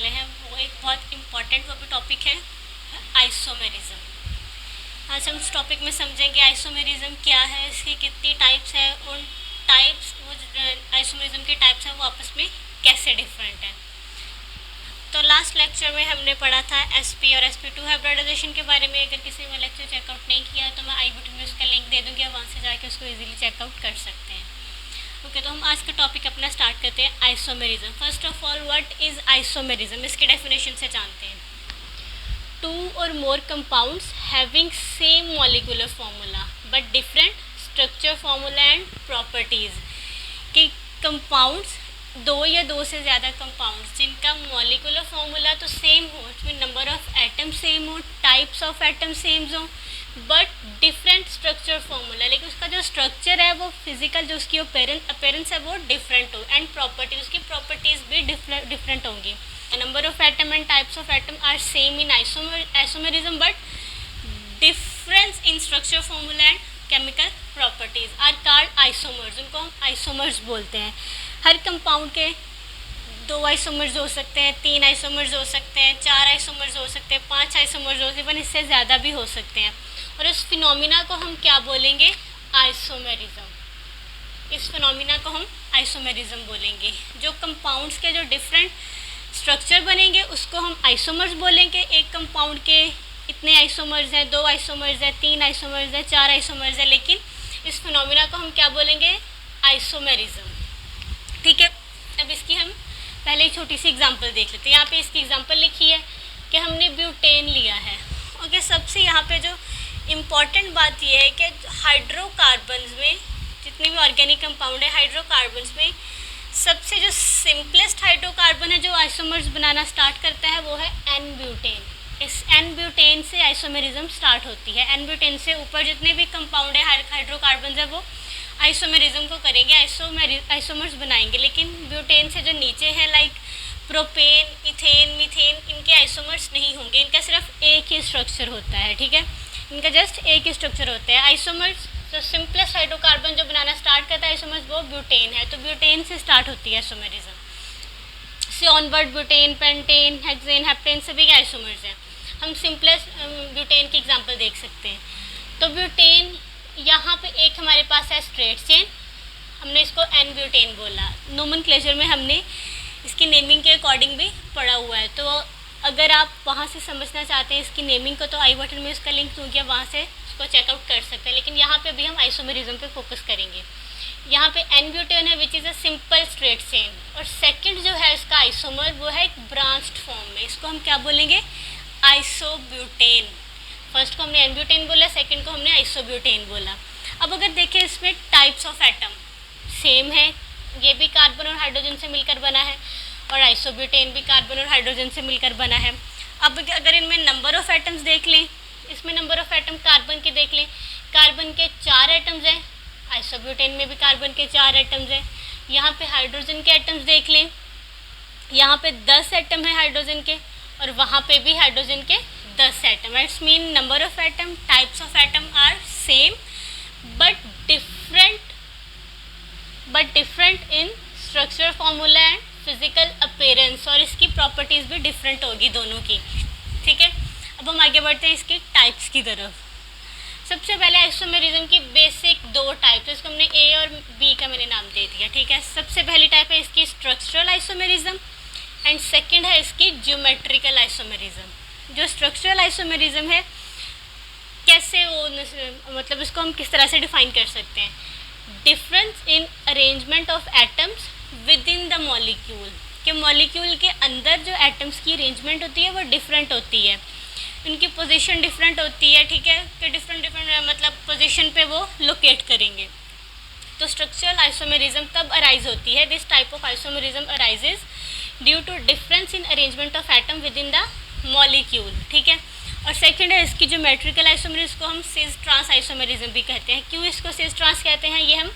वाले हैं वो एक बहुत इम्पॉर्टेंट वो भी टॉपिक है, आइसोमेरिज्म। आज हम इस टॉपिक में समझेंगे आइसोमेरिज्म क्या है, इसकी कितनी टाइप्स हैं, उन टाइप्स वो आइसोमेरिज्म के टाइप्स हैं वो आपस में कैसे डिफरेंट हैं। तो लास्ट लेक्चर में हमने पढ़ा था SP और SP2 हाइब्रिडाइजेशन के बारे में। अगर किसी ने लेक्चर चेकआउट नहीं किया तो मैं आई बटन में उसका लिंक दे दूँगी, आप वहाँ से जाके उसको इजीली चेकआउट कर सकते हैं। ओके, तो हम आज का टॉपिक अपना स्टार्ट करते हैं, isomerism. First of all, what is isomerism, इसकी डेफिनेशन से जानते हैं। Two or more compounds having same molecular formula but different structure formula and properties. कि कंपाउंड्स, दो या दो से ज़्यादा कंपाउंड्स जिनका मॉलिक्यूलर फार्मूला तो सेम हो, उसमें नंबर ऑफ एटम सेम हो, टाइप्स ऑफ एटम सेम हो, बट डिफरेंट स्ट्रक्चर फार्मूला, लेकिन उसका जो स्ट्रक्चर है वो फिजिकल जो उसकी अपीयरेंस है वो डिफरेंट हो, एंड प्रॉपर्टीज, उसकी प्रॉपर्टीज़ भी डिफरेंट होंगी। Number of atom and types of atom are same in isomerism but difference in structure formula and chemical properties are called isomers. उनको हम आइसोमर्स बोलते हैं। हर कंपाउंड के 2 आइसोमर्स हो सकते हैं, 3 आइसोमर्स हो सकते हैं, 4 आइसोमर्स हो सकते हैं, 5 आइसोमर्स हो सकते हैं, इवन इससे ज़्यादा भी हो सकते हैं। और इस फिनोमिना को हम क्या बोलेंगे, आइसोमेरिज्म। इस फिनोमिना को हम आइसोमेरिज्म बोलेंगे। जो कंपाउंड्स के जो डिफरेंट स्ट्रक्चर बनेंगे उसको हम आइसोमर्स बोलेंगे। एक कंपाउंड के इतने आइसोमर्स हैं, 2 आइसोमर्स हैं, 3 आइसोमर्स हैं, 4 आइसोमर्स हैं, लेकिन इस फिनोमिना को हम क्या बोलेंगे, आइसोमेरिज्म। ठीक है, अब इसकी हम पहले एक छोटी सी एग्जांपल देख लेते हैं। यहाँ पे इसकी एग्जांपल लिखी है कि हमने ब्यूटेन लिया है। ओके, सबसे यहाँ पे जो इम्पॉर्टेंट बात यह है कि हाइड्रोकार्बन्स में, जितने भी ऑर्गेनिक कंपाउंड है हाइड्रोकार्बन्स में, सबसे जो सिंपलेस्ट हाइड्रोकार्बन है जो आइसोमर्स बनाना स्टार्ट करता है वो है एन ब्यूटेन। इस एन ब्यूटेन से आइसोमेरिज्म स्टार्ट होती है। एन ब्यूटेन से ऊपर जितने भी कंपाउंड है हाइड्रोकार्बन है वो आइसोमेरिज्म को करेंगे, आइसोमर्स बनाएंगे। लेकिन ब्यूटेन से जो नीचे है लाइक प्रोपेन, इथेन, मीथेन, इनके आइसोमर्स नहीं होंगे। इनका सिर्फ एक ही स्ट्रक्चर होता है। ठीक है, इनका जस्ट एक ही स्ट्रक्चर होता है। आइसोमर्स जो सिंपलेस्ट हाइड्रोकार्बन जो बनाना स्टार्ट करता है आइसोमर्स वो ब्यूटेन है। तो ब्यूटेन से स्टार्ट होती है आइसोमेरिज्म। से onward butane, pentane, hexane, heptane सभी के आइसोमर्स हैं। हम सिंपलेस्ट ब्यूटेन की एग्जांपल देख सकते हैं। तो ब्यूटेन, यहाँ पे एक हमारे पास है स्ट्रेट चेन, हमने इसको एन ब्यूटेन बोला। नोमेनक्लेचर में हमने इसकी नेमिंग के अकॉर्डिंग भी पढ़ा हुआ है। तो अगर आप वहाँ से समझना चाहते हैं इसकी नेमिंग को तो आई बटन में उसका लिंक दूँगी, वहाँ से उसको चेकआउट कर सकते हैं। लेकिन यहाँ पे अभी हम आइसोमेरिज्म पे फोकस करेंगे। यहाँ पे एन ब्यूटेन है which is a simple straight chain, और सेकंड जो है इसका आइसोमर वो है एक ब्रांच्ड फॉर्म में, इसको हम क्या बोलेंगे, आइसोब्यूटेन। फर्स्ट को हमने एन ब्यूटेन बोला, सेकंड को हमने आइसोब्यूटेन बोला। अब अगर देखें इसमें टाइप्स ऑफ एटम सेम है, ये भी कार्बन और हाइड्रोजन से मिलकर बना है और आइसोब्यूटेन भी कार्बन और हाइड्रोजन से मिलकर बना है। अब अगर इनमें नंबर ऑफ एटम्स देख लें, इसमें नंबर ऑफ एटम कार्बन के देख लें, कार्बन के 4 एटम्स हैं, आइसोब्यूटेन में भी कार्बन के 4 एटम्स हैं। यहाँ पे हाइड्रोजन के एटम्स देख लें, यहाँ पे 10 एटम है हाइड्रोजन के और वहाँ पे भी हाइड्रोजन के 10 atom. It's mean number of atom, types of atom are same but different in structure formula and physical appearance, और इसकी प्रॉपर्टीज़ भी डिफरेंट होगी दोनों की। ठीक है, अब हम आगे बढ़ते हैं इसकी टाइप्स की तरफ। सबसे पहले आइसोमेरिज्म की बेसिक 2 टाइप्स, इसको हमने ए और बी का मैंने नाम दे दिया। ठीक है, सबसे पहली टाइप है इसकी स्ट्रक्चरल आइसोमेरिज्म एंड सेकंड है इसकी ज्योमेट्रिकल आइसोमेरिज्म। जो स्ट्रक्चरल आइसोमेरिज्म है, कैसे वो मतलब इसको हम किस तरह से डिफाइन कर सकते हैं, difference in arrangement of atoms with in the molecule, के मॉलिक्यूल के अंदर जो एटम्स की अरेंजमेंट होती है वो डिफरेंट होती है, उनकी पोजीशन डिफरेंट होती है। ठीक है, कि डिफरेंट मतलब पोजीशन पे वो लोकेट करेंगे। तो स्ट्रक्चरल आइसोमेरिज्म तब अराइज होती है, this type of isomerism arises due to difference in arrangement of atom within the molecule. ठीक है, और सेकंड है इसकी ज्योमेट्रिकल आइसोमेरिज्म को हम सिस ट्रांस आइसोमेरिज्म भी कहते हैं। क्यों इसको सिस ट्रांस कहते हैं, ये हम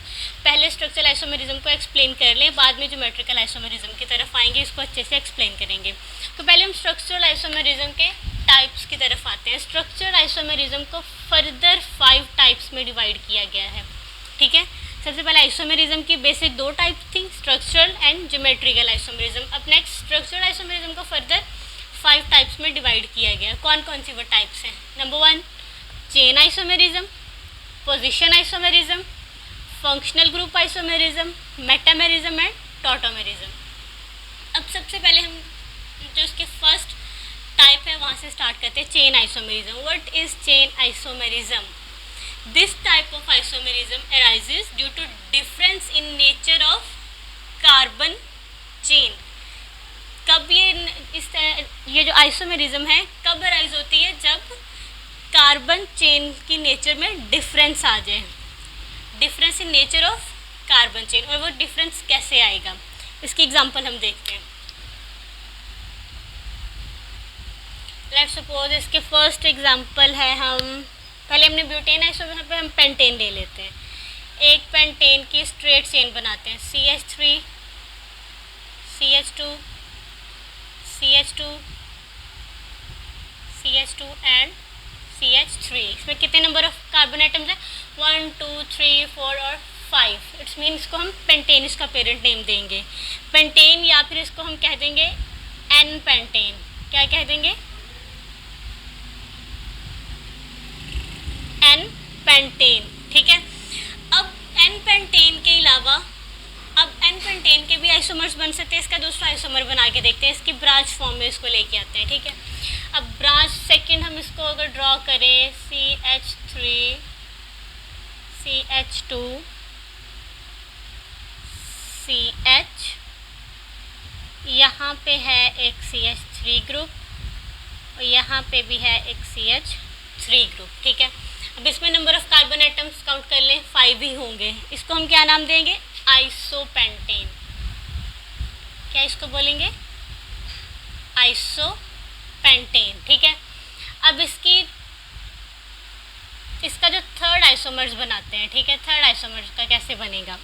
पहले स्ट्रक्चरल आइसोमेरिज्म को एक्सप्लेन कर लें, बाद में ज्योमेट्रिकल आइसोमेरिज्म की तरफ आएंगे, इसको अच्छे से एक्सप्लेन करेंगे। तो पहले हम स्ट्रक्चरल आइसोमेरिज्म के टाइप्स की तरफ आते हैं। स्ट्रक्चरल आइसोमेरिज्म को फर्दर 5 टाइप्स में डिवाइड किया गया है। ठीक है, सबसे पहले आइसोमेरिज्म की बेसिक 2 टाइप थी, स्ट्रक्चरल एंड ज्योमेट्रिकल आइसोमेरिज्म। अब नेक्स्ट स्ट्रक्चरल आइसोमेरिज्म को फर्दर 5 टाइप्स में डिवाइड किया गया। कौन कौन सी वो टाइप्स हैं? Number 1 chain isomerism, position isomerism, functional group isomerism, metamerism and tautomerism. अब सबसे पहले हम जो इसके फर्स्ट टाइप है वहाँ से स्टार्ट करते हैं, chain isomerism. What is chain isomerism? This type of isomerism arises due to difference in nature of carbon chain. कब ये जो आइसोमेरिज्म है कब अराइज होती है? जब कार्बन चेन की नेचर में डिफरेंस आ जाए, difference in nature of carbon chain. और वो डिफरेंस कैसे आएगा, इसकी एग्जांपल हम देखते हैं। लेट्स सपोज इसके फर्स्ट एग्जांपल है, हम पहले हमने ब्यूटेन आइसोमेर पे हम पेंटेन ले लेते हैं। एक पेंटेन की स्ट्रेट चेन बनाते हैं, CH3 CH2 CH2 CH2 and CH3। इसमें कितने नंबर ऑफ कार्बन एटम्स हैं? 1 2 3 4 और 5। इट्स मीन इसको हम पेंटेन इसका पेरेंट नेम देंगे, पेंटेन, या फिर इसको हम कह देंगे एन पेंटेन। क्या कह देंगे? N pentane. ठीक है। अब एन पेंटेन के अलावा अब एन पेंटेन के भी आइसोमर्स बन सकते हैं। इसका दूसरा आइसोमर बना के देखते हैं, इसकी ब्रांच फॉर्म में इसको लेके आते हैं। ठीक है। अब ब्रांच सेकंड हम इसको अगर ड्रॉ करें, CH3 CH2 CH, यहाँ पे है एक CH3 ग्रुप और यहाँ पे भी है एक CH3 ग्रुप। ठीक है। अब इसमें number of carbon atoms count कर लें, 5 ही होंगे। इसको हम क्या नाम देंगे? आइसोपेंटेन। क्या इसको बोलेंगे? आइसोपेंटेन। ठीक है। अब इसका जो थर्ड आइसोमर्स बनाते हैं, ठीक है, थर्ड आइसोमर्स का कैसे बनेगा?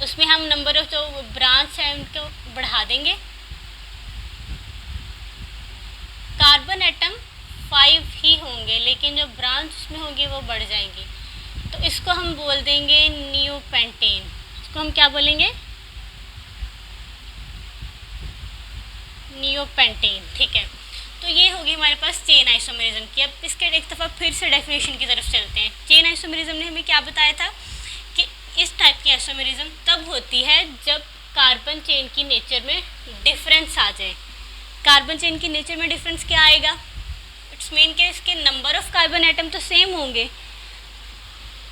उसमें हम नंबर ऑफ जो ब्रांच है उनको बढ़ा देंगे। कार्बन एटम 5 ही होंगे, लेकिन जो ब्रांच उसमें होंगी वो बढ़ जाएंगी। तो इसको हम बोल देंगे न्यू पेंटेन। इसको हम क्या बोलेंगे? New pentane. ठीक है। तो ये होगी हमारे पास चेन आइसोमेरिज्म की। अब इसके एक दफ़ा फिर से डेफिनेशन की तरफ चलते हैं। चेन आइसोमेरिज्म ने हमें क्या बताया था कि इस टाइप की आइसोमेरिज्म तब होती है जब कार्बन चेन की नेचर में डिफरेंस आ जाए। कार्बन चेन की नेचर में डिफरेंस क्या आएगा? इट्स मीन के इसके नंबर ऑफ कार्बन एटम तो सेम होंगे,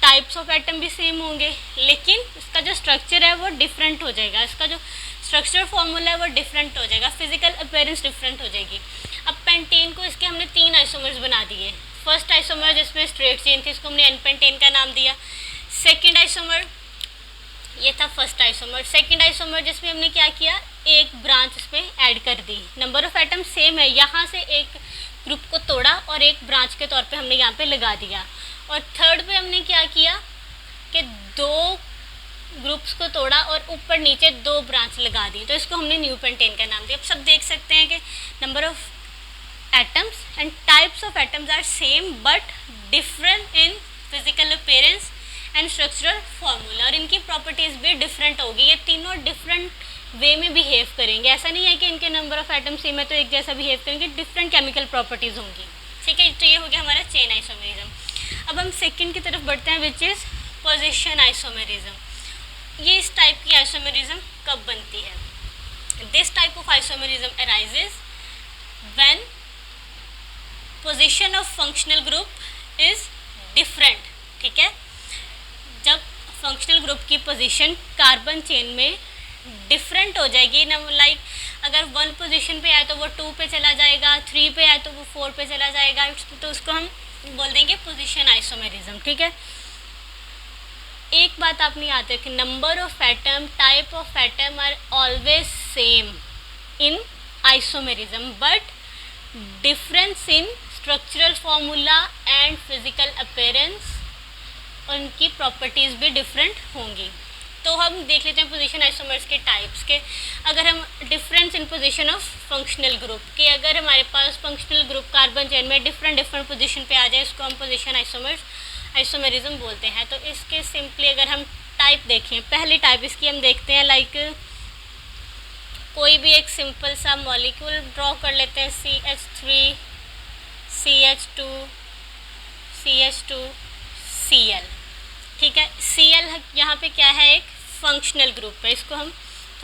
टाइप्स ऑफ एटम भी सेम होंगे, लेकिन इसका जो स्ट्रक्चर है वो डिफरेंट हो जाएगा। इसका जो स्ट्रक्चर फॉर्मूला है वो डिफरेंट हो जाएगा, फिजिकल अपीयरेंस डिफरेंट हो जाएगी। अब पेंटेन को इसके हमने 3 आइसोमर्स बना दिए। फर्स्ट आइसोमर जिसमें स्ट्रेट चेन थी, इसको हमने एन पेंटेन का नाम दिया। सेकेंड आइसोमर, ये था फर्स्ट आइसोमर। सेकेंड आइसोमर जिसमें हमने क्या किया? एक ब्रांच इसमें ऐड कर दी। नंबर ऑफ एटम सेम है, यहाँ से एक ग्रुप को तोड़ा और एक ब्रांच के तौर पे हमने यहाँ पे लगा दिया। और थर्ड पे हमने क्या किया कि 2 ग्रुप्स को तोड़ा और ऊपर नीचे 2 ब्रांच लगा दी। तो इसको हमने न्यू पेंटेन का नाम दिया। अब सब देख सकते हैं कि number of atoms and types of atoms are same but different in physical appearance and structural formula, और इनकी प्रॉपर्टीज़ भी डिफरेंट होगी। ये तीनों डिफरेंट वे में बिहेव करेंगे। ऐसा नहीं है कि इनके नंबर ऑफ एटम सेम है तो एक जैसा बिहेव करेंगे, डिफरेंट केमिकल प्रॉपर्टीज़ होंगी। ठीक है। तो ये हो गया हमारा चेन आइसोमेरिज्म। अब हम सेकंड की तरफ बढ़ते हैं, विच इज़ पोजीशन आइसोमेरिज्म। ये इस टाइप की आइसोमेरिज्म कब बनती है? This type of isomerism arises when position of functional group is different. ठीक है। जब फंक्शनल ग्रुप की पोजीशन कार्बन चेन में डिफरेंट हो जाएगी ना, लाइक अगर 1 पोजीशन पे आए तो वो 2 पे चला जाएगा, 3 पे आए तो वो 4 पे चला जाएगा, तो उसको हम बोल देंगे पोजीशन आइसोमेरिज्म। ठीक है। एक बात आप नहीं आते कि number of atom, type of atom are always same in isomerism, but difference in structural formula and physical appearance, उनकी प्रॉपर्टीज़ भी डिफरेंट होंगी। तो हम देख लेते हैं पोजीशन आइसोमर्स के टाइप्स के। अगर हम difference in position of functional group के, अगर हमारे पास फंक्शनल ग्रुप कार्बन चेन में डिफरेंट पोजीशन पे आ जाए, इसको हम पोजीशन आइसोमेरिज्म बोलते हैं। तो इसके सिंपली अगर हम टाइप देखें, पहली टाइप इसकी हम देखते हैं, लाइक कोई भी एक सिंपल सा मॉलिक्यूल ड्रॉ कर लेते हैं, CH3 CH2 CH2 Cl। ठीक है, Cl यहाँ पे क्या है, एक फंक्शनल ग्रुप है। इसको हम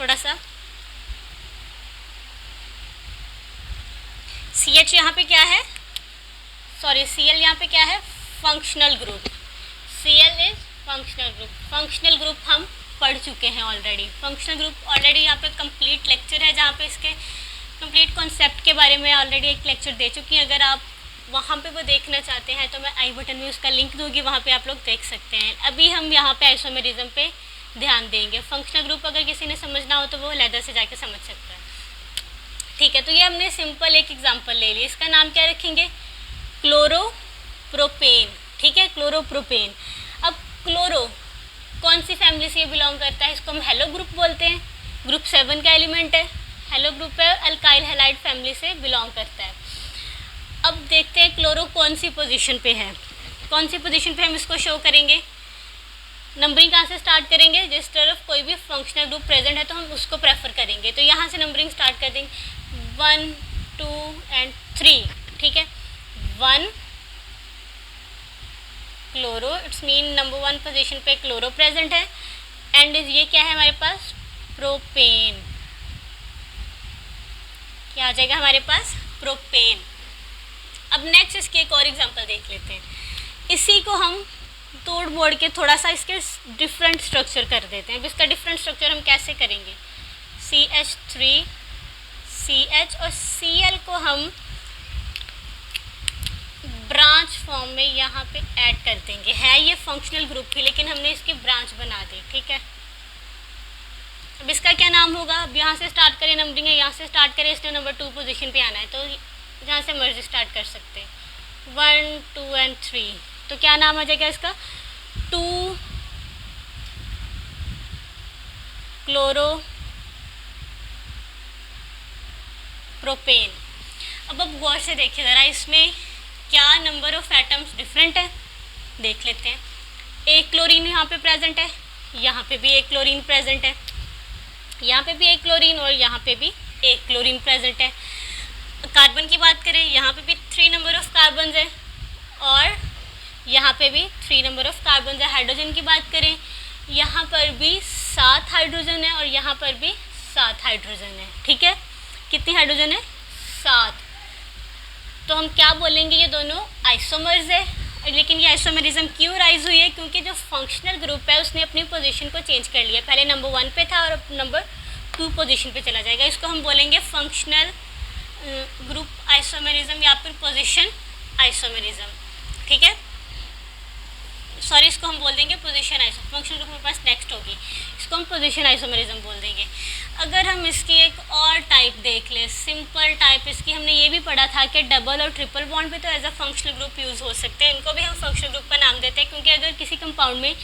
थोड़ा सा CH यहाँ पे क्या है, सॉरी Cl यहाँ पे क्या है, functional group. Cl is functional group. Functional group हम पढ़ चुके हैं ऑलरेडी। फंक्शनल ग्रुप ऑलरेडी यहाँ पे कंप्लीट लेक्चर है, जहाँ पे इसके कंप्लीट कॉन्सेप्ट के बारे में ऑलरेडी एक लेक्चर दे चुकी हैं। अगर आप वहाँ पे वो देखना चाहते हैं तो मैं आई बटन में उसका लिंक दूंगी, वहाँ पे आप लोग देख सकते हैं। अभी हम यहाँ पे आइसोमेरिज्म पे ध्यान देंगे। फंक्शनल ग्रुप अगर किसी ने समझना हो तो वो लेदर से जाके समझ सकता है। ठीक है, तो ये हमने सिंपल एक एग्जांपल ले लिया। इसका नाम क्या रखेंगे, क्लोरोप्रोपेन। ठीक है, क्लोरोप्रोपेन। अब क्लोरो कौन सी फैमिली से ये बिलोंग करता है, इसको हम हेलो ग्रुप बोलते हैं। ग्रुप 7 का एलिमेंट है, हेलो ग्रुप है, अल्काइल हैलाइड फैमिली से बिलोंग करता है। अब देखते हैं क्लोरो कौन सी पोजीशन पे है, कौन सी पोजीशन पे हम इसको शो करेंगे। नंबरिंग कहाँ से स्टार्ट करेंगे, जिस तरफ कोई भी फंक्शनल ग्रुप प्रेजेंट है तो हम उसको प्रेफर करेंगे। तो यहाँ से नंबरिंग स्टार्ट कर देंगे, 1 2 एंड 3। ठीक है, 1 chloro, it's mean number 1 position पे क्लोरो प्रेजेंट है। एंड ये क्या है हमारे पास, प्रोपेन। क्या आ जाएगा हमारे पास, प्रोपेन। अब नेक्स्ट इसके एक और एग्जांपल देख लेते हैं। इसी को हम तोड़ मोड़ के थोड़ा सा इसके डिफरेंट स्ट्रक्चर कर देते हैं। अब इसका डिफरेंट स्ट्रक्चर हम कैसे करेंगे, CH3 CH और Cl को हम ब्रांच फॉर्म में यहाँ पे ऐड कर देंगे। है ये फंक्शनल ग्रुप ही, लेकिन हमने इसकी ब्रांच बना दी। ठीक है, अब इसका क्या नाम होगा, अब यहाँ से स्टार्ट करें, नंबरिंग है यहाँ से स्टार्ट करें, इसने नंबर 2 पोजीशन पे आना है, तो जहाँ से मर्जी स्टार्ट कर सकते हैं, 1 2 एंड 3। तो क्या नाम आ जाएगा इसका, 2 क्लोरो प्रोपेन। अब गौर से देखिए ज़रा, इसमें क्या नंबर ऑफ एटम्स डिफरेंट है, देख लेते हैं। एक क्लोरीन यहाँ पे प्रेजेंट है, यहाँ पे भी एक क्लोरीन प्रेजेंट है, यहाँ पे भी एक क्लोरीन और यहाँ पे भी एक क्लोरीन प्रेजेंट है। कार्बन की बात करें, यहाँ पे भी 3 नंबर ऑफ कार्बन है और यहाँ पे भी 3 नंबर ऑफ कार्बन है। हाइड्रोजन की बात करें, यहाँ पर भी 7 हाइड्रोजन है और यहाँ पर भी 7 हाइड्रोजन है। ठीक है, कितनी हाइड्रोजन है, 7। तो हम क्या बोलेंगे, ये दोनों आइसोमर्स है। लेकिन ये आइसोमेरिज्म क्यों राइज हुई है, क्योंकि जो फंक्शनल ग्रुप है उसने अपनी पोजीशन को चेंज कर लिया। पहले नंबर 1 पे था और अब नंबर 2 पोजीशन पे चला जाएगा। इसको हम बोलेंगे फंक्शनल ग्रुप आइसोमेरिज्म या फिर पोजीशन आइसोमेरिज्म। ठीक है, सॉरी, इसको हम बोल देंगे पोजीशन आइसो। फंक्शनल ग्रुप हमारे पास नेक्स्ट होगी, इसको हम पोजीशन आइसोमेरिज्म बोल देंगे। अगर हम इसकी एक और टाइप देख लें, सिंपल टाइप, इसकी हमने ये भी पढ़ा था कि डबल और ट्रिपल बॉन्ड पे तो as a functional group use हो सकते हैं। इनको भी हम फंक्शनल ग्रुप का नाम देते हैं, क्योंकि अगर किसी कंपाउंड में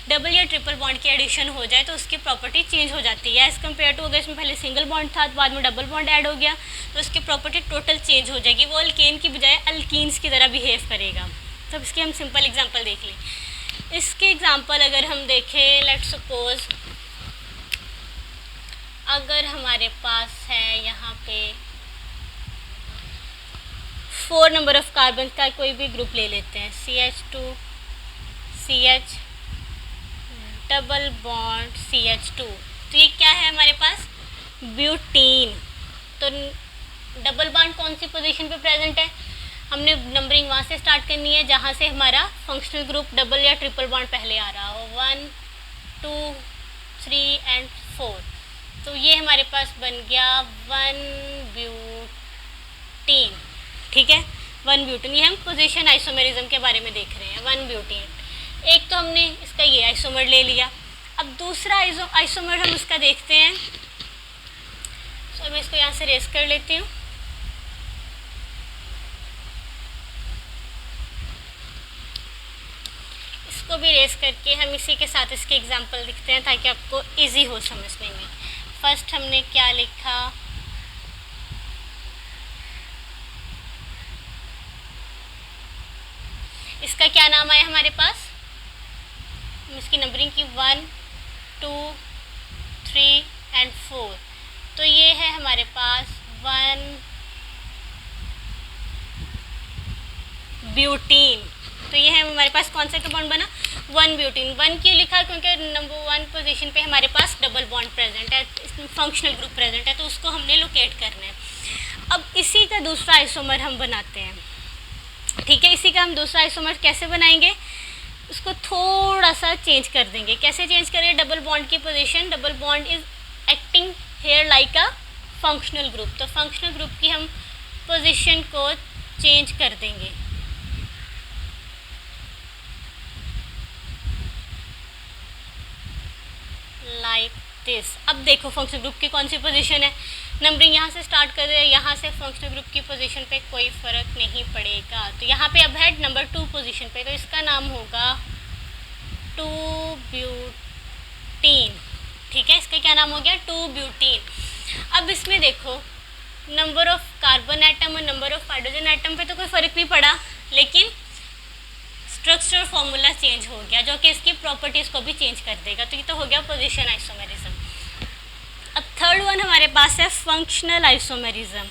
डबल या ट्रिपल बॉन्ड की एडिशन हो जाए तो उसकी प्रॉपर्टी चेंज हो जाती है। एज़ कम्पेयर टू अगर इसमें पहले सिंगल बॉन्ड था तो बाद में डबल बॉन्ड ऐड हो गया तो उसकी प्रॉपर्टी टोटल चेंज हो जाएगी, वो अल्केन की बजाय अल्कीन्स की तरह बिहेव करेगा। तो इसकी हम सिंपल एग्जाम्पल देख लें। इसके एग्जाम्पल अगर हम देखें, लेट्स सपोज अगर हमारे पास है यहाँ पे 4 नंबर ऑफ कार्बन का कोई भी ग्रुप ले लेते हैं, CH2 CH double bond CH2, तो ये क्या है हमारे पास, ब्यूटीन। तो डबल बॉन्ड कौन सी पोजीशन पे प्रेजेंट है, हमने नंबरिंग वहाँ से स्टार्ट करनी है जहाँ से हमारा फंक्शनल ग्रुप डबल या ट्रिपल बॉन्ड पहले आ रहा हो, 1 2 3 एंड 4। तो ये हमारे पास बन गया 1 ब्यूटीन। ठीक है, 1 ब्यूटीन। ये हम पोजीशन आइसोमेरिज्म के बारे में देख रहे हैं, 1 ब्यूटीन। एक तो हमने इसका ये आइसोमर ले लिया। अब दूसरा आइसोमर हम उसका देखते हैं। तो मैं इसको यहाँ से रेस कर लेती हूँ। इसको भी रेस करके हम इसी के साथ इसके एग्जाम्पल लिखते हैं ताकि आपको इजी हो समझने में। फर्स्ट हमने क्या लिखा, इसका क्या नाम आया हमारे पास, इसकी नंबरिंग की 1 2 3 एंड 4। तो ये है हमारे पास 1 ब्यूटीन। तो ये है हमारे पास कौन सा कंपाउंड बना, 1 ब्यूटीन। 1 क्यों लिखा, क्योंकि नंबर 1 पोजीशन पे हमारे पास डबल बॉन्ड प्रेजेंट है, इसमें फंक्शनल ग्रुप प्रेजेंट है, तो उसको हमने लोकेट करना है। अब इसी का दूसरा आइसोमर हम बनाते हैं, ठीक है। इसी का हम दूसरा आइसोमर कैसे बनाएंगे, उसको थोड़ा सा चेंज कर देंगे। कैसे चेंज करें, डबल बॉन्ड की position, double bond is acting here like a functional group, तो फंक्शनल ग्रुप की हम पोजीशन को चेंज कर देंगे। Like this. अब देखो फंक्शनल ग्रुप की कौन सी पोजीशन है, नंबरिंग यहाँ से स्टार्ट कर रहे हैं, यहाँ से फंक्शनल ग्रुप की पोजीशन पे कोई फ़र्क नहीं पड़ेगा। तो यहाँ पे अब है नंबर 2 पोजीशन पे, तो इसका नाम होगा 2 ब्यूटीन, ठीक है। इसका क्या नाम हो गया, 2 ब्यूटीन। अब इसमें देखो नंबर ऑफ कार्बन एटम और नंबर ऑफ हाइड्रोजन एटम पे तो कोई फ़र्क नहीं पड़ा, लेकिन स्ट्रक्चर फॉर्मूला चेंज हो गया, जो कि इसकी प्रॉपर्टीज़ को भी चेंज कर देगा। तो ये तो हो गया पोजीशन आइसोमेरिज्म। अब थर्ड वन हमारे पास है functional isomerism,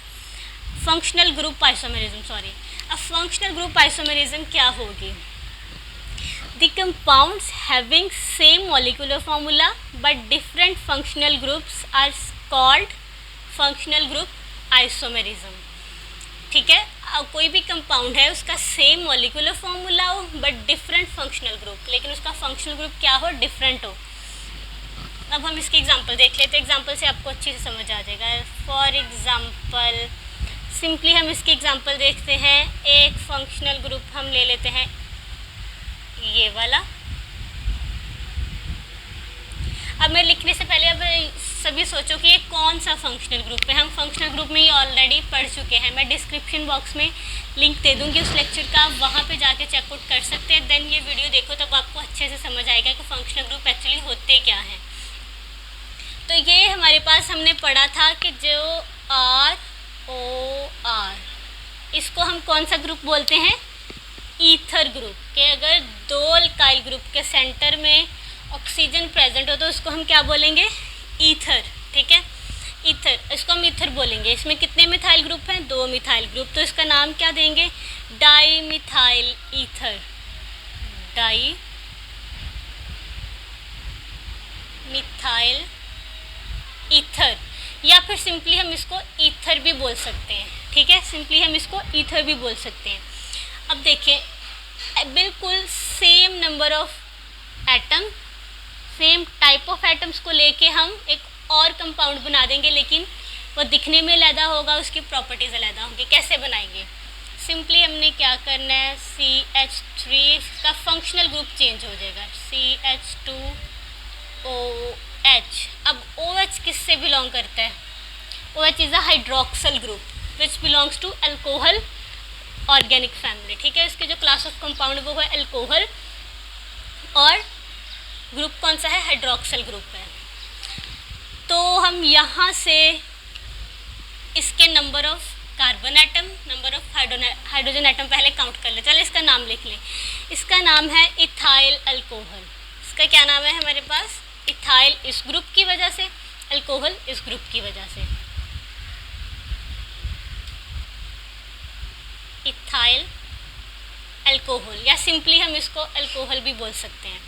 functional group isomerism, sorry. अब फंक्शनल ग्रुप आइसोमेरिज्म क्या होगी, the compounds having same molecular formula but different functional groups are called functional group isomerism, ठीक है। अब कोई भी कंपाउंड है, उसका सेम मॉलिक्यूलर फॉर्मूला हो बट डिफरेंट फंक्शनल ग्रुप, लेकिन उसका फंक्शनल ग्रुप क्या हो, डिफरेंट हो। अब हम इसकी एग्जांपल देख लेते हैं, एग्जांपल से आपको अच्छे से समझ आ जाएगा। फॉर एग्जांपल सिंपली हम इसकी एग्जांपल देखते हैं। एक फंक्शनल ग्रुप हम ले लेते हैं, ये वाला। अब मैं लिखने से पहले अब सभी सोचो कि ये कौन सा फंक्शनल ग्रुप है। हम फंक्शनल ग्रुप में ये ऑलरेडी पढ़ चुके हैं, मैं डिस्क्रिप्शन बॉक्स में लिंक दे दूँगी उस लेक्चर का, आप वहाँ पे जाके चेकआउट कर सकते हैं। देन ये वीडियो देखो, तब आपको अच्छे से समझ आएगा कि फंक्शनल ग्रुप एक्चुअली होते क्या हैं। तो ये हमारे पास हमने पढ़ा था कि जो ROR, इसको हम कौन सा ग्रुप बोलते हैं, ईथर ग्रुप। के अगर 2 अल्काइल ग्रुप के सेंटर में ऑक्सीजन प्रेजेंट हो तो उसको हम क्या बोलेंगे, ईथर, ठीक है। ईथर, इसको हम ईथर बोलेंगे। इसमें कितने मिथाइल ग्रुप हैं, 2 मिथाइल ग्रुप, तो इसका नाम क्या देंगे, di methyl ether, di methyl ether, या फिर सिंपली हम इसको ईथर भी बोल सकते हैं, ठीक है। सिंपली हम इसको ईथर भी बोल सकते हैं। अब देखिए बिल्कुल same number of atom, same type of atoms को लेके हम एक और कंपाउंड बना देंगे, लेकिन वो दिखने में अलग होगा, उसकी प्रॉपर्टीज़ अलग होंगी। कैसे बनाएंगे, सिंपली हमने क्या करना है, CH3 का फंक्शनल ग्रुप चेंज हो जाएगा, CH2OH। अब OH किससे बिलोंग करता है, OH is a hydroxyl group which belongs to alcohol organic family, ठीक है। इसके जो क्लास ऑफ कंपाउंड वो है अल्कोहल, और ग्रुप कौन सा है, हाइड्रोक्सल ग्रुप है। तो हम यहाँ से इसके number of carbon atom, number of hydrogen atom पहले काउंट कर ले। चलो इसका नाम लिख लें, इसका नाम है इथाइल अल्कोहल। इसका क्या नाम है हमारे पास, इथाइल इस ग्रुप की वजह से, अल्कोहल इस ग्रुप की वजह से, इथाइल अल्कोहल, या सिंपली हम इसको अल्कोहल भी बोल सकते हैं।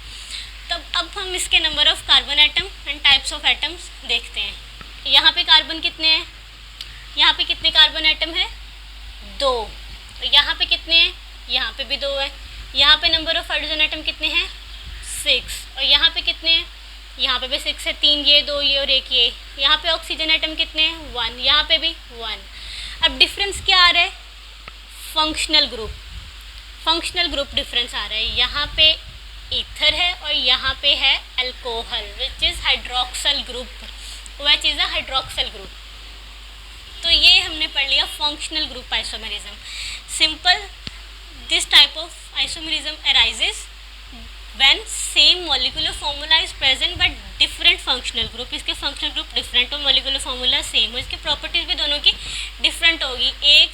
तब अब हम इसके number of carbon atom and types of atoms देखते हैं। यहाँ पे कार्बन कितने हैं, यहाँ पे कितने कार्बन एटम है, 2। और यहाँ पे कितने हैं, यहाँ पे भी 2 है। यहाँ पे नंबर ऑफ हाइड्रोजन एटम कितने हैं, 6। और यहाँ पे कितने हैं, यहाँ पे भी 6 है, 3 ये, 2 ये और 1 ये। यहाँ पे ऑक्सीजन एटम कितने हैं, 1, यहाँ पे भी 1। अब डिफरेंस क्या आ रहा है, functional group, functional group difference आ रहा है। यहाँ पे ईथर है और यहाँ पे है alcohol which is hydroxyl group, which is a hydroxyl group. तो ये हमने पढ़ लिया functional group isomerism. Simple, this type of isomerism arises when same molecular formula is present but different functional group. इसके फंक्शनल ग्रुप डिफरेंट हो, molecular formula same हो, इसकी properties भी दोनों की डिफरेंट होगी। एक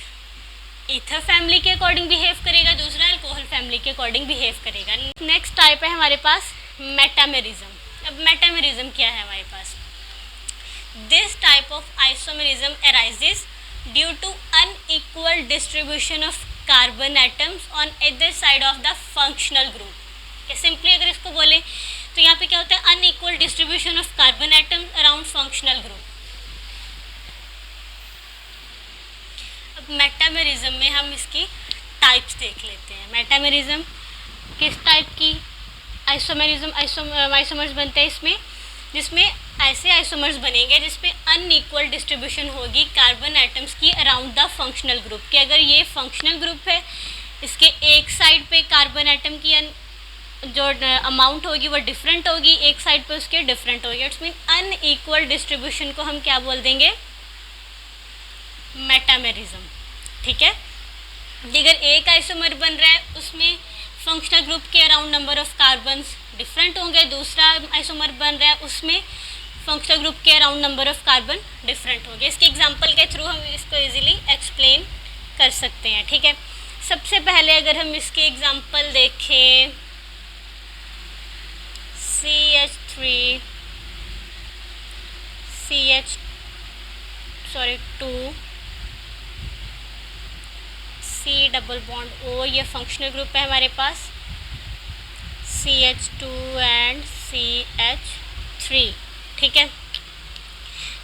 ईथर फैमिली के अकॉर्डिंग बिहेव करेगा, दूसरा अल्कोहल फैमिली के अकॉर्डिंग बिहेव करेगा। नेक्स्ट टाइप है हमारे पास मेटामेरिज्म। अब मेटामेरिज्म क्या है हमारे पास, This type of isomerism arises due to unequal distribution of carbon atoms on either side of the functional group. Simply अगर इसको बोले तो यहाँ पे क्या होता है, unequal distribution of carbon atom around functional group. अब मेटामेरिज्म में हम इसकी टाइप्स देख लेते हैं। मेटामेरिज्म किस टाइप की आइसोमेरिज्म आइसोमर्स बनते हैं इसमें, जिसमें ऐसे आइसोमर्स बनेंगे जिसपे अनइक्वल डिस्ट्रीब्यूशन होगी कार्बन एटम्स की अराउंड द फंक्शनल ग्रुप। कि अगर ये फंक्शनल ग्रुप है, इसके एक साइड पे कार्बन एटम की जो अमाउंट होगी वो डिफरेंट होगी, एक साइड पे उसके डिफरेंट होगी। इट्स मीन अनइक्वल डिस्ट्रीब्यूशन को हम क्या बोल देंगे, मेटामेरिज्म। ठीक है, अगर एक आइसोमर बन रहा है उसमें फंक्शनल ग्रुप के around number of carbons different होंगे, दूसरा आइसोमर बन रहा है उसमें फंक्शनल ग्रुप के around number of carbon different होंगे। इसके एग्जांपल के थ्रू हम इसको इजीली एक्सप्लेन कर सकते हैं। ठीक है, सबसे पहले अगर हम इसके एग्जांपल देखें, CH3 2 C double bond O, ये फंक्शनल ग्रुप है हमारे पास, CH2 एंड CH3। ठीक है,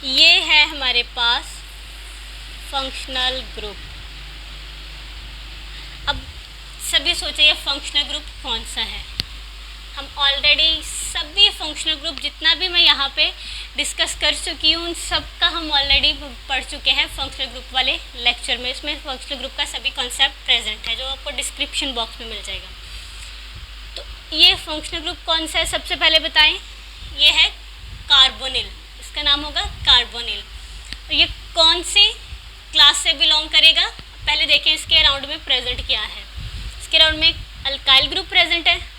ये है हमारे पास फंक्शनल ग्रुप। अब सभी सोचिए फंक्शनल ग्रुप कौन सा है। हम ऑलरेडी सभी फंक्शनल ग्रुप जितना भी मैं यहाँ पे डिस्कस कर चुकी हूँ उन सब का हम ऑलरेडी पढ़ चुके हैं फंक्शनल ग्रुप वाले लेक्चर में। इसमें फंक्शनल ग्रुप का सभी कॉन्सेप्ट प्रेजेंट है जो आपको डिस्क्रिप्शन बॉक्स में मिल जाएगा। तो ये फंक्शनल ग्रुप कौन सा है, सबसे पहले बताएं। ये है कार्बोनिल, इसका नाम होगा कार्बोनिल। और ये कौन सी क्लास से बिलोंग करेगा, पहले देखें इसके अराउंड में प्रेजेंट क्या है। इसके अराउंड में अल्काइल ग्रुप प्रेजेंट है।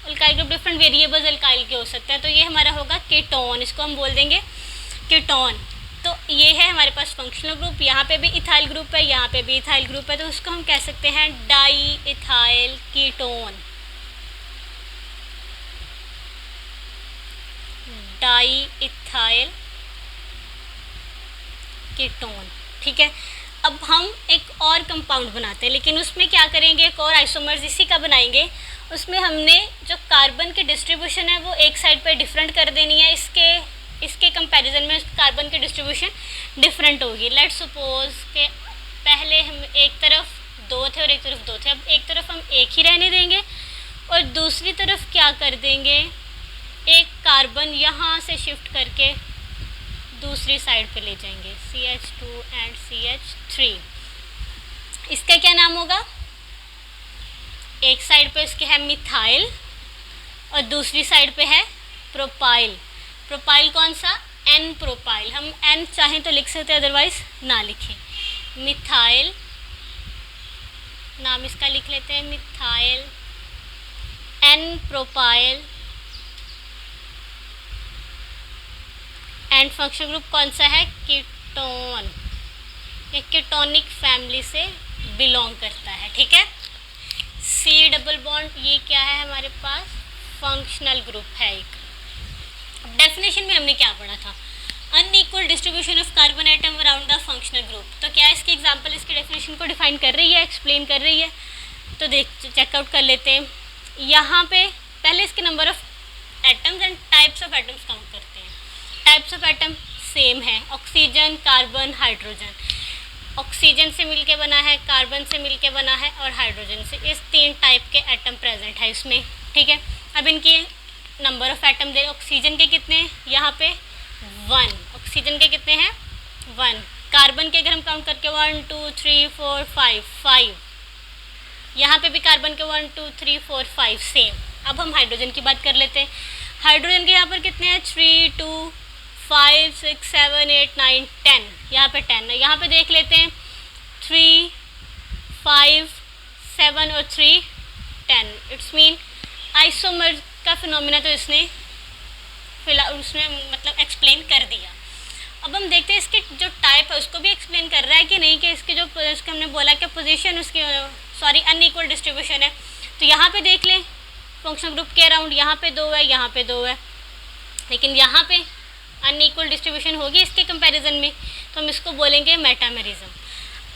Alkyl group different variables alkyl के हो सकते हैं, तो ये हमारा होगा कीटोन, इसको हम बोल देंगे कीटोन। तो ये है हमारे पास फंक्शनल ग्रुप। यहाँ पे भी इथाइल ग्रुप है, यहाँ पे भी इथाइल ग्रुप है, तो उसको हम कह सकते हैं di ethyl ketone, di ethyl ketone. ठीक है, अब हम एक और कंपाउंड बनाते हैं, लेकिन उसमें क्या करेंगे, एक और आइसोमर्स इसी का बनाएंगे। उसमें हमने जो कार्बन की डिस्ट्रीब्यूशन है वो एक साइड पे डिफरेंट कर देनी है, इसके कंपैरिजन में कार्बन की डिस्ट्रीब्यूशन डिफरेंट होगी। लेट्स सपोज के पहले हम एक तरफ 2 थे और एक तरफ 2 थे, अब एक तरफ हम एक ही रहने देंगे और दूसरी तरफ क्या कर देंगे, एक कार्बन यहाँ से शिफ्ट करके दूसरी साइड पे ले जाएंगे, CH2 एंड CH3। इसका क्या नाम होगा, एक साइड पे इसके है मिथाइल और दूसरी साइड पे है प्रोपाइल। प्रोपाइल कौन सा, N प्रोपाइल। हम N चाहें तो लिख सकते हैं, अदरवाइज ना लिखें। मिथाइल नाम इसका लिख लेते हैं, methyl N propyl. And functional group कौन सा है, कीटोन। ये कीटोनिक फैमिली से बिलोंग करता है। ठीक है, C डबल बॉन्ड, ये क्या है हमारे पास, फंक्शनल ग्रुप है एक। अब डेफिनेशन में हमने क्या पढ़ा था, unequal distribution of carbon atom around the functional group. तो क्या इसकी एग्जांपल इसकी डेफिनेशन को डिफाइन कर रही है, एक्सप्लेन कर रही है। तो चेकआउट कर लेते हैं। यहाँ पे पहले इसके number of atoms and types of atoms count करते हैं। टाइप्स ऑफ एटम सेम है, ऑक्सीजन, कार्बन, हाइड्रोजन। ऑक्सीजन से मिलके बना है, कार्बन से मिलके बना है और हाइड्रोजन से। इस 3 टाइप के एटम प्रेजेंट है इसमें। ठीक है, अब इनके number of atom they, oxygen के कितने, यहाँ पे 1, ऑक्सीजन के कितने हैं 1। कार्बन के अगर हम काउंट करके 1 2 3 4 5, यहाँ पे भी कार्बन के 1 2 3 4 5 सेम। अब हम हाइड्रोजन की बात कर लेते हैं। हाइड्रोजन के यहाँ पर कितने हैं, 3 2 5 6 7 8 9 10, यहाँ पे 10 है। यहाँ पे देख लेते हैं 3 5 7 और 3 10। इट्स मीन आइसोमर का फिनोमिना तो इसने फिलहाल उसने मतलब एक्सप्लेन कर दिया। अब हम देखते हैं इसके जो टाइप है उसको भी एक्सप्लेन कर रहा है कि नहीं, कि इसके जो इसके हमने बोला कि पोजीशन उसकी अनइक्वल डिस्ट्रीब्यूशन है। तो यहाँ पे देख लें फंक्शनल ग्रुप के अराउंड, यहाँ पे 2 है, यहाँ पे 2 है, लेकिन यहाँ पे अनइक्वल डिस्ट्रीब्यूशन होगी इसके कंपैरिजन में, तो हम इसको बोलेंगे मेटामेरिज्म।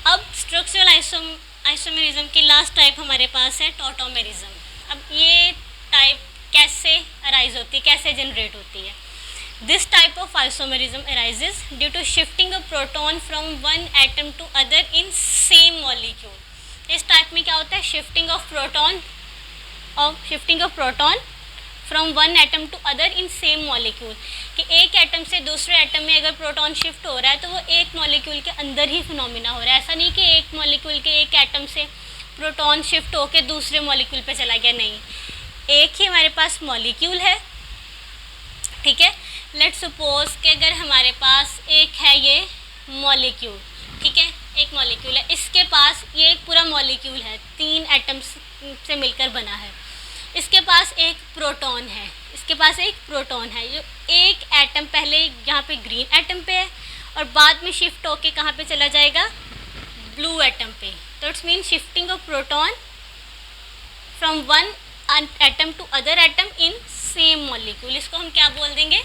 अब स्ट्रक्चरल आइसोमेरिज्म की लास्ट टाइप हमारे पास है टॉटोमेरिज्म। अब ये टाइप कैसे अराइज होती है, कैसे जनरेट होती है? This type of isomerism arises due to shifting a proton from one atom to other in same molecule. इस टाइप में क्या होता है? Shifting of proton from one atom to other in same molecule, कि एक atom से दूसरे atom में अगर प्रोटॉन शिफ्ट हो रहा है तो वो एक मॉलिक्यूल के अंदर ही फिनोमिना हो रहा है। ऐसा नहीं कि एक मॉलिक्यूल के एक एटम से प्रोटॉन शिफ्ट होकर दूसरे मॉलिक्यूल पे चला गया, नहीं, एक ही हमारे पास मॉलिक्यूल है, ठीक है। लेट्स सपोज कि अगर हमारे पास एक है ये मॉलिक्यूल, ठीक है, एक मॉलिक्यूल है, इसके पास ये एक पूरा मॉलिक्यूल है, 3 एटम्स से मिलकर बना है, इसके पास एक प्रोटॉन है, इसके पास एक प्रोटॉन है, जो एक एटम पहले यहाँ पे ग्रीन एटम पे है और बाद में शिफ्ट होके कहाँ पे चला जाएगा? ब्लू एटम पे। तो it's mean shifting of proton from one atom to other atom in same molecule. इसको हम क्या बोल देंगे?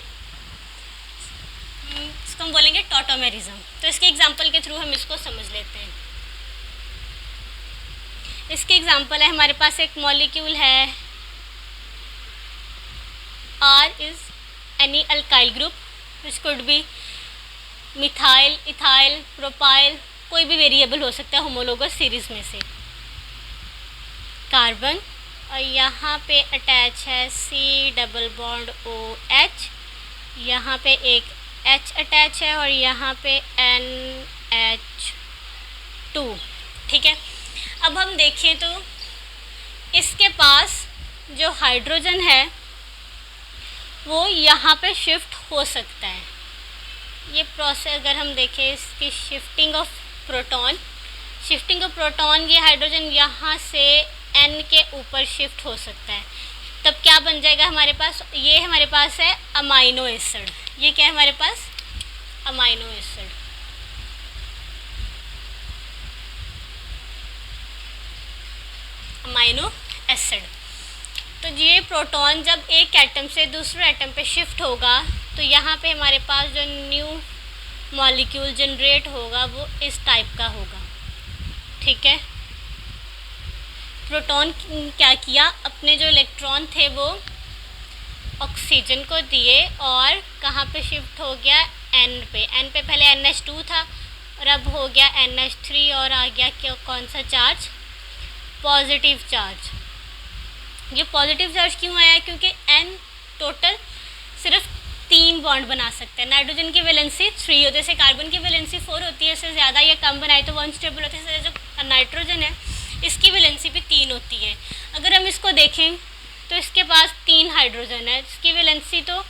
इसको हम बोलेंगे टॉटोमेरिज्म। तो इसके एग्जांपल के थ्रू हम इसको समझ लेते हैं। इसके एग्जांपल है, हमारे पास एक मॉलिक्यूल है, R is any alkyl group, which could be methyl, ethyl, propyl, कोई भी वेरिएबल हो सकता है होमोलोगस सीरीज में से। कार्बन, और यहाँ पे अटैच है C डबल बॉन्ड OH, यहाँ पे एक H अटैच है और यहाँ पे NH2, ठीक है। अब हम देखें तो इसके पास जो हाइड्रोजन है वो यहाँ पे शिफ्ट हो सकता है। ये प्रोसेस अगर हम देखें इसकी शिफ्टिंग ऑफ प्रोटॉन, ये हाइड्रोजन यहाँ से N के ऊपर शिफ्ट हो सकता है। तब क्या बन जाएगा हमारे पास? ये हमारे पास है अमाइनो एसिड। ये क्या है हमारे पास? Amino acid. Amino acid. तो ये प्रोटॉन जब एक एटम से दूसरे एटम पे शिफ्ट होगा तो यहाँ पे हमारे पास जो न्यू मॉलिक्यूल जनरेट होगा वो इस टाइप का होगा, ठीक है। प्रोटॉन क्या किया? अपने जो इलेक्ट्रॉन थे वो ऑक्सीजन को दिए और कहाँ पे शिफ्ट हो गया? N पे पहले NH2 था और अब हो गया NH3 और आ गया क्या, कौन सा चार्ज? Positive charge. ये पॉजिटिव चार्ज क्यों आया? क्योंकि N टोटल सिर्फ 3 बॉन्ड बना सकते हैं। नाइट्रोजन की वैलेंसी 3 होती है, जैसे कार्बन की वैलेंसी 4 होती है, इससे ज़्यादा या कम बनाए तो वो अनस्टेबल होते हैं। जो नाइट्रोजन है इसकी वैलेंसी भी 3 होती है। अगर हम इसको देखें तो इसके पास 3 हाइड्रोजन है, इसकी वैलेंसी तो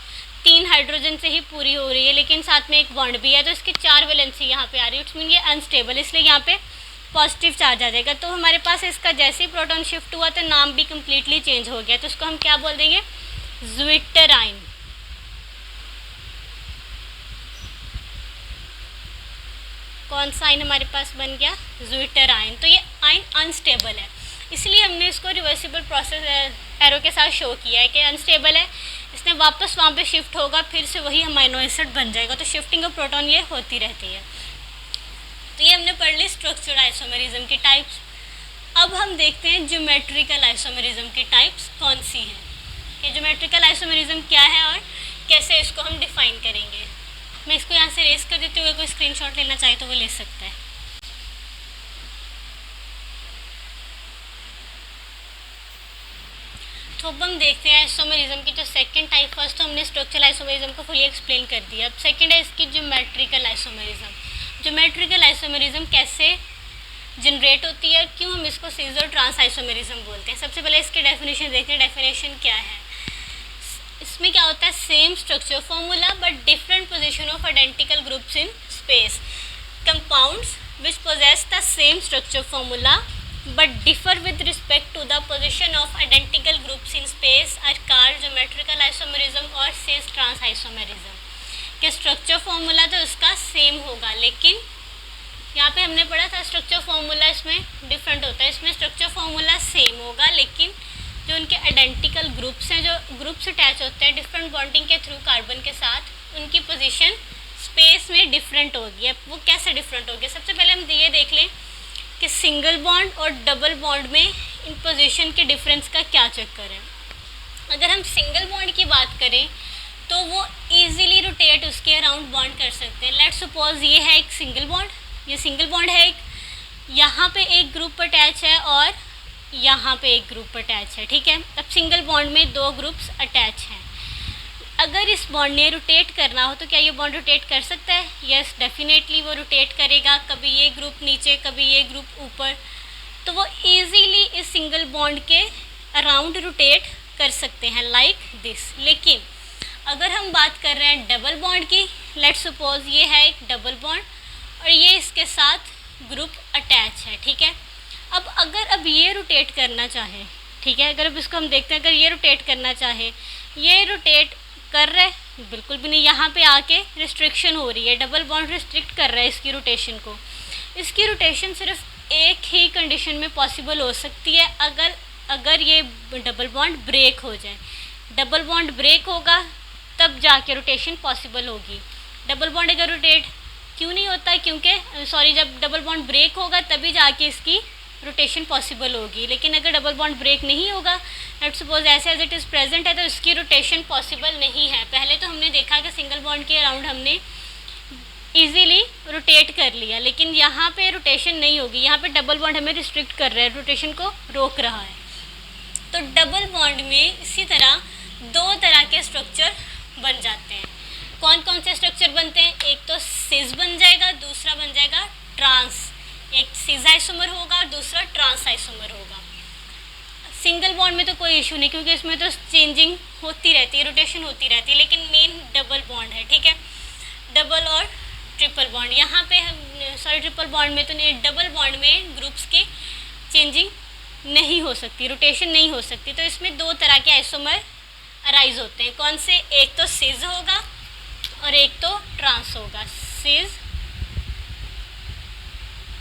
3 हाइड्रोजन से ही पूरी हो रही है, लेकिन साथ में एक बॉन्ड भी है, तो इसकी 4 वैलेंसी यहाँ पे आ रही है। इट्स मीन ये अनस्टेबल, इसलिए यहाँ पे पॉजिटिव चार्ज आ जाएगा। तो हमारे पास इसका जैसे ही प्रोटॉन शिफ्ट हुआ तो नाम भी कम्प्लीटली चेंज हो गया। तो उसको हम क्या बोल देंगे? ज़्विट्टराइन। कौन सा आइन हमारे पास बन गया? ज़्विट्टराइन। तो ये आइन अनस्टेबल है, इसलिए हमने इसको रिवर्सिबल प्रोसेस एरो के साथ शो किया है कि अनस्टेबल है, इसने वापस वहाँ पे शिफ्ट होगा, फिर से वही अमाइनो एसिड बन जाएगा। तो शिफ्टिंग ऑफ प्रोटॉन ये होती रहती है। तो ये हमने पढ़ ली स्ट्रक्चरल आइसोमेरिज्म की टाइप्स। अब हम देखते हैं ज्योमेट्रिकल आइसोमेरिज्म की टाइप्स कौन सी हैं, कि ज्योमेट्रिकल आइसोमेरिज्म क्या है और कैसे इसको हम डिफाइन करेंगे। मैं इसको यहाँ से रेस कर देती हूँ, अगर कोई स्क्रीनशॉट लेना चाहे तो वो ले सकता है। तो अब हम देखते हैं आइसोमेरिज्म की जो सेकंड टाइप। फर्स्ट तो हमने स्ट्रक्चरल आइसोमेरिज्म को फुली एक्सप्लेन कर दिया। अब सेकंड है इसकी ज्योमेट्रिकल आइसोमेरिज्म। ज्योमेट्रिकल आइसोमेरिज्म कैसे जनरेट होती है और क्यों हम इसको सीजर ट्रांस आइसोमेरिज्म बोलते हैं। सबसे पहले इसकी डेफिनेशन देखते हैं। डेफिनेशन क्या है? इसमें क्या होता है? Same structure formula but different position of identical groups in space. Compounds which possess the same structure formula but differ with respect to the position of identical groups in space are called geometrical isomerism और cis trans isomerism। कि structure formula तो उसका same होगा, लेकिन यहाँ पे हमने पढ़ा था स्ट्रक्चर फॉर्मूला इसमें डिफरेंट होता है। इसमें स्ट्रक्चर फॉर्मूला सेम होगा, लेकिन जो उनके आइडेंटिकल ग्रुप्स हैं, जो ग्रुप्स अटैच होते हैं डिफरेंट बॉन्डिंग के थ्रू कार्बन के साथ, उनकी पोजीशन स्पेस में डिफरेंट होगी। अब वो कैसे डिफरेंट होगी, सबसे पहले हम ये देख लें कि सिंगल बॉन्ड और डबल बॉन्ड में इन पोजीशन के डिफरेंस का क्या चक्कर है। अगर हम सिंगल बॉन्ड की बात करें तो वो इजीली रोटेट उसके अराउंड बॉन्ड कर सकते हैं। लेट्स सपोज ये है एक सिंगल बॉन्ड, ये सिंगल बॉन्ड है, एक यहाँ पे एक ग्रुप अटैच है और यहाँ पे एक ग्रुप अटैच है, ठीक है। अब सिंगल बॉन्ड में दो ग्रुप्स अटैच हैं। अगर इस बॉन्ड ने रोटेट करना हो तो क्या ये बॉन्ड रोटेट कर सकता है? यस, डेफिनेटली वो रोटेट करेगा, कभी ये ग्रुप नीचे कभी ये ग्रुप ऊपर, तो वो इजीली इस सिंगल बॉन्ड के अराउंड रोटेट कर सकते हैं लाइक दिस। लेकिन अगर हम बात कर रहे हैं डबल बॉन्ड की, लेट्स सपोज ये है एक डबल बॉन्ड और ये इसके साथ ग्रुप अटैच है, ठीक है। अब ये रोटेट करना चाहे, ठीक है, अगर अब इसको हम देखते हैं, अगर ये रोटेट करना चाहे, ये रोटेट कर रहा है बिल्कुल भी नहीं, यहाँ पे आके रिस्ट्रिक्शन हो रही है, डबल बॉन्ड रिस्ट्रिक्ट कर रहा है इसकी रोटेशन को। इसकी रोटेशन सिर्फ एक ही कंडीशन में पॉसिबल हो सकती है, अगर ये डबल बॉन्ड ब्रेक हो जाए। डबल बॉन्ड ब्रेक होगा तब जाके रोटेशन पॉसिबल होगी। डबल बॉन्ड अगर रोटेट क्यों नहीं होता, क्योंकि जब डबल बॉन्ड ब्रेक होगा तभी जाके इसकी रोटेशन पॉसिबल होगी। लेकिन अगर डबल बॉन्ड ब्रेक नहीं होगा, लेट्स सपोज ऐसे एज इट इज़ प्रेजेंट है, तो इसकी रोटेशन पॉसिबल नहीं है। पहले तो हमने देखा कि सिंगल बॉन्ड के अराउंड हमने इजीली रोटेट कर लिया, लेकिन यहाँ पे रोटेशन नहीं होगी, यहाँ पे डबल बॉन्ड हमें रिस्ट्रिक्ट कर रहा है, रोटेशन को रोक रहा है। तो डबल बॉन्ड में इसी तरह दो तरह के स्ट्रक्चर बन जाते हैं। कौन कौन से स्ट्रक्चर बनते हैं? एक तो सिस बन जाएगा, दूसरा बन जाएगा ट्रांस। एक सिस आइसोमर होगा और दूसरा ट्रांस आइसोमर होगा। सिंगल बॉन्ड में तो कोई इशू नहीं, क्योंकि इसमें तो चेंजिंग होती रहती है, रोटेशन होती रहती है। लेकिन मेन डबल बॉन्ड है, ठीक है, डबल और ट्रिपल बॉन्ड। यहाँ पे ट्रिपल बॉन्ड में तो नहीं, डबल बॉन्ड में ग्रुप्स की चेंजिंग नहीं हो सकती, रोटेशन नहीं हो सकती। तो इसमें दो तरह के आइसोमर अराइज होते हैं। कौन से? एक तो सिस होगा और एक तो ट्रांस होगा। सिस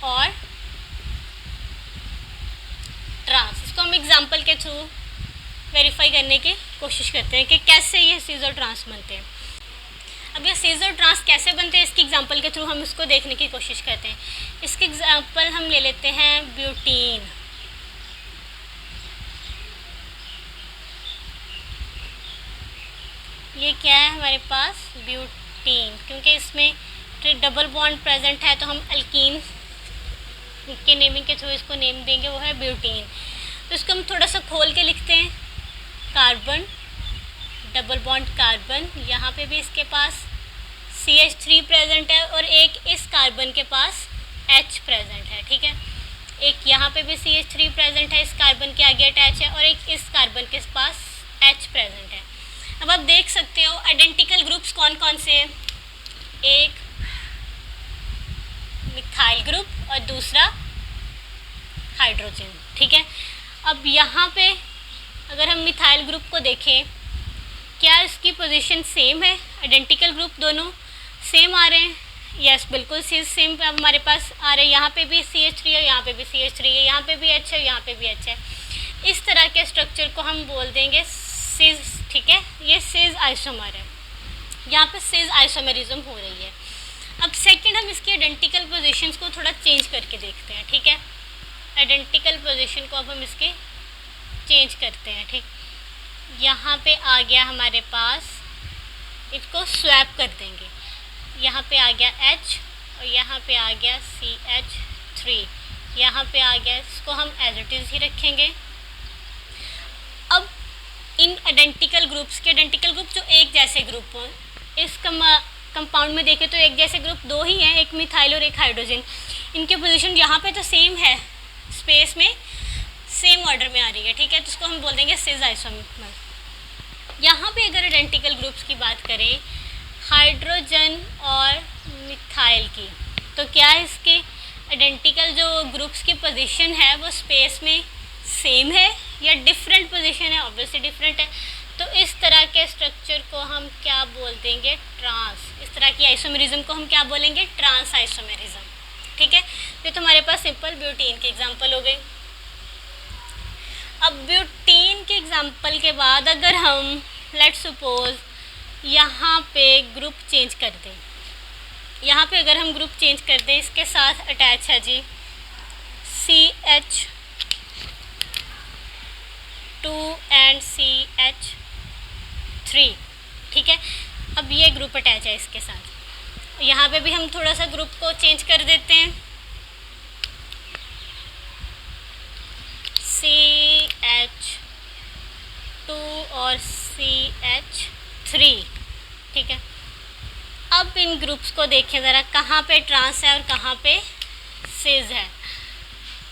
और ट्रांस, इसको हम एग्जांपल के थ्रू वेरीफाई करने की कोशिश करते हैं कि कैसे ये सिस और ट्रांस बनते हैं। अब ये सिस और ट्रांस कैसे बनते हैं, इसकी एग्जांपल के थ्रू हम इसको देखने की कोशिश करते हैं। इसके एग्जांपल हम ले लेते हैं ब्यूटीन। ये क्या है हमारे पास? ब्यूटीन। क्योंकि इसमें डबल बॉन्ड प्रेजेंट है तो हम अल्कीन के नेमिंग के थ्रू इसको नेम देंगे, वो है ब्यूटीन। तो इसको हम थोड़ा सा खोल के लिखते हैं। कार्बन, डबल बॉन्ड कार्बन, यहाँ पे भी इसके पास CH3 प्रेजेंट है और एक इस कार्बन के पास H प्रेजेंट है, ठीक है। एक यहाँ पे भी CH3 प्रेजेंट है, इस कार्बन के आगे अटैच है, और एक इस कार्बन के पास H प्रेजेंट है। अब आप देख सकते हो आइडेंटिकल ग्रुप्स कौन कौन से हैं। एक मिथाइल ग्रुप और दूसरा हाइड्रोजन, ठीक है। अब यहाँ पे अगर हम मिथाइल ग्रुप को देखें, क्या इसकी पोजीशन सेम है? आइडेंटिकल ग्रुप दोनों सेम आ रहे हैं? यस, बिल्कुल सेम हमारे पास आ रहे हैं। यहाँ पे भी CH3 है, यहाँ पे भी CH3 है, यहाँ पे भी H है, यहाँ पे भी H है। इस तरह के स्ट्रक्चर को हम बोल देंगे सिस, ठीक है। ये सिस आइसोमर है, यहाँ पे सिस आइसोमरिज्म हो रही है। अब सेकंड हम इसकी आइडेंटिकल पोजीशंस को थोड़ा चेंज करके देखते हैं, ठीक है। आइडेंटिकल पोजीशन को अब हम इसके चेंज करते हैं, ठीक। यहाँ पे आ गया हमारे पास, इसको स्वैप कर देंगे, यहाँ पे आ गया H और यहाँ पे आ गया CH3, यहाँ पे आ गया, इसको हम एज इट इज़ ही रखेंगे। अब इन आइडेंटिकल ग्रुप्स के आइडेंटिकल ग्रुप जो एक जैसे ग्रुप हों, इस कंपाउंड में देखें तो एक जैसे ग्रुप दो ही हैं, एक मिथाइल और एक हाइड्रोजन। इनके पोजीशन यहाँ पे तो सेम है, स्पेस में सेम ऑर्डर में आ रही है, ठीक है। तो इसको हम बोल देंगे सिस आइसोमर। यहाँ पे अगर आइडेंटिकल ग्रुप्स की बात करें हाइड्रोजन और मिथाइल की, तो क्या इसके आइडेंटिकल जो ग्रुप्स की पोजीशन है वो स्पेस में सेम है या डिफरेंट पोजीशन है? ऑब्वियसली डिफरेंट है। तो इस तरह के स्ट्रक्चर को हम क्या बोल देंगे? ट्रांस। इस तरह की आइसोमेरिज्म को हम क्या बोलेंगे? ट्रांस आइसोमेरिज्म, ठीक है। तो तुम्हारे पास सिंपल ब्यूटीन की एग्जांपल हो गई। अब ब्यूटीन के एग्जांपल के बाद अगर हम लेट्स सपोज यहाँ पे ग्रुप चेंज कर दें, यहाँ पे अगर हम ग्रुप चेंज कर दें, इसके साथ अटैच है जी CH2 एंड CH3, ठीक है। अब ये ग्रुप अटैच है इसके साथ, यहाँ पे भी हम थोड़ा सा ग्रुप को चेंज कर देते हैं, CH2 और CH3, ठीक है। अब इन ग्रुप्स को देखें ज़रा, कहाँ पे ट्रांस है और कहाँ पे सिस है।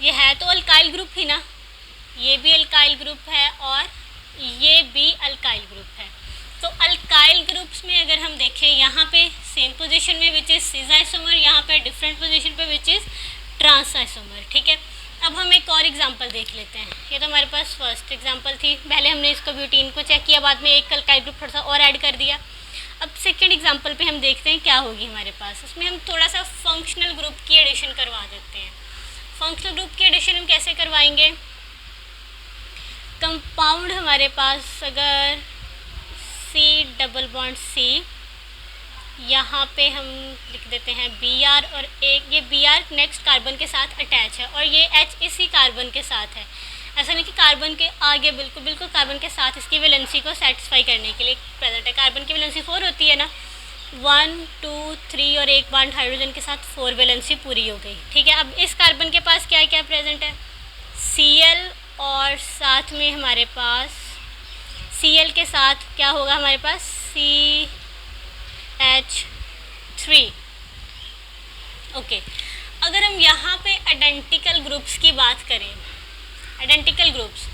ये है तो अल्काइल ग्रुप ही ना, ये भी अल्काइल ग्रुप है और ये भी अल्काइल ग्रुप है। तो अल्काइल ग्रुप्स में अगर हम देखें, यहाँ पे सेम पोजीशन में विच इज़ सिस आइसोमर, यहाँ पे डिफरेंट पोजीशन पे विच इज़ ट्रांस आइसोमर, ठीक है। अब हम एक और एग्जांपल देख लेते हैं। ये तो हमारे पास फर्स्ट एग्जांपल थी, पहले हमने इसको ब्यूटीन को चेक किया, बाद में एक अल्काइल ग्रुप थोड़ा सा और ऐड कर दिया। अब सेकेंड एग्जांपल पे हम देखते हैं क्या होगी हमारे पास। उसमें हम थोड़ा सा फंक्शनल ग्रुप की एडिशन करवा देते हैं। फंक्शनल ग्रुप की एडिशन हम कैसे करवाएंगे? कंपाउंड हमारे पास अगर C+C, यहाँ पे हम लिख देते हैं Br, और एक ये Br नेक्स्ट कार्बन के साथ अटैच है और ये H इसी कार्बन के साथ है। ऐसा नहीं कि कार्बन के आगे, बिल्कुल कार्बन के साथ इसकी वैलेंसी को सेटिस्फाई करने के लिए प्रेजेंट है। कार्बन की वैलेंसी 4 होती है ना, 1 2 3 और एक बॉन्ड हाइड्रोजन के साथ 4 वैलेंसी पूरी हो गई, ठीक है। अब इस कार्बन के पास क्या क्या प्रेजेंट है? Cl, और साथ में हमारे पास Cl के साथ क्या होगा हमारे पास? CH3, okay. अगर हम यहाँ पे आइडेंटिकल ग्रुप्स की बात करें, आइडेंटिकल ग्रुप्स,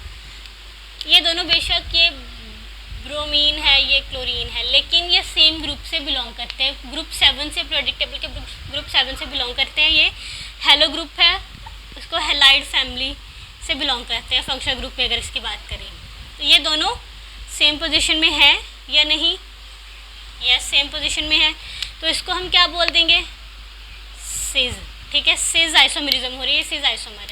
ये दोनों बेशक ये ब्रोमीन है, ये क्लोरीन है, लेकिन ये सेम ग्रुप से बिलोंग करते हैं, ग्रुप 7 से, पीरियोडिक टेबल के ग्रुप 7 से बिलोंग करते हैं। ये हेलो ग्रुप है, उसको हेलाइड फैमिली से बिलोंग करते हैं फंक्शनल ग्रुप में अगर इसकी बात करें। तो ये दोनों सेम पोजीशन में है या नहीं? यस, सेम पोजीशन में है, तो इसको हम क्या बोल देंगे? सिस, ठीक है। सिस आइसोमेरिज्म हो रही है, सिस आइसोमर है।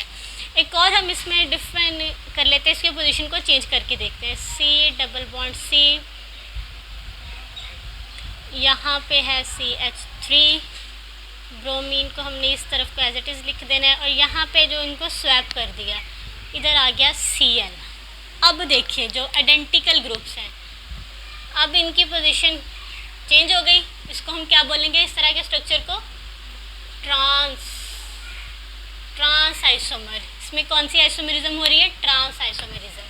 एक और हम इसमें डिफाइन कर लेते हैं, इसके पोजीशन को चेंज करके देखते हैं। C+C, यहाँ पे है CH3, ब्रोमीन को हमने इस तरफ को एज इट इज़ लिख देना है, और यहाँ पे जो इनको स्वैप कर दिया, इधर आ गया Cl। अब देखिए जो आइडेंटिकल ग्रुप्स हैं, अब इनकी पोजीशन चेंज हो गई। इसको हम क्या बोलेंगे? इस तरह के स्ट्रक्चर को ट्रांस आइसोमर। इसमें कौन सी आइसोमेरिज्म हो रही है? Trans isomerism.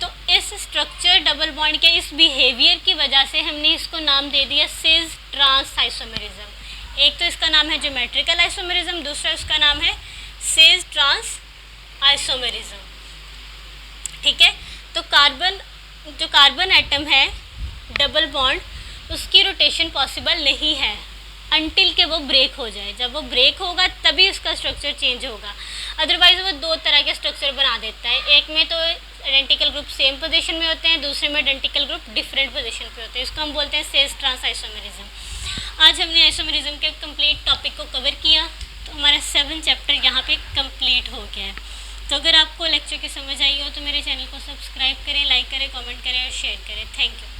तो इस स्ट्रक्चर डबल बॉन्ड के इस बिहेवियर की वजह से हमने इसको नाम दे दिया सिस ट्रांस आइसोमेरिज्म। एक तो इसका नाम है ज्योमेट्रिकल आइसोमेरिज्म, दूसरा इसका नाम है सिस ट्रांस आइसोमेरिज्म, ठीक है। तो जो कार्बन एटम है डबल बॉन्ड, उसकी रोटेशन पॉसिबल नहीं है अनटिल के वो ब्रेक हो जाए। जब वो ब्रेक होगा तभी उसका स्ट्रक्चर चेंज होगा, अदरवाइज वो दो तरह के स्ट्रक्चर बना देता है। एक में तो आइडेंटिकल ग्रुप सेम पोजीशन में होते हैं, दूसरे में आइडेंटिकल ग्रुप डिफरेंट पोजीशन पे होते हैं। इसको हम बोलते हैं सिस ट्रांस आइसोमेरिज्म। आज हमने आइसोमेरिज्म के कंप्लीट टॉपिक को कवर किया, तो हमारा 7 चैप्टर यहाँ पे कंप्लीट हो गया है। तो अगर आपको लेक्चर की समझ आई हो तो मेरे चैनल को सब्सक्राइब करें, लाइक करें, कमेंट करें और शेयर करें। Thank you.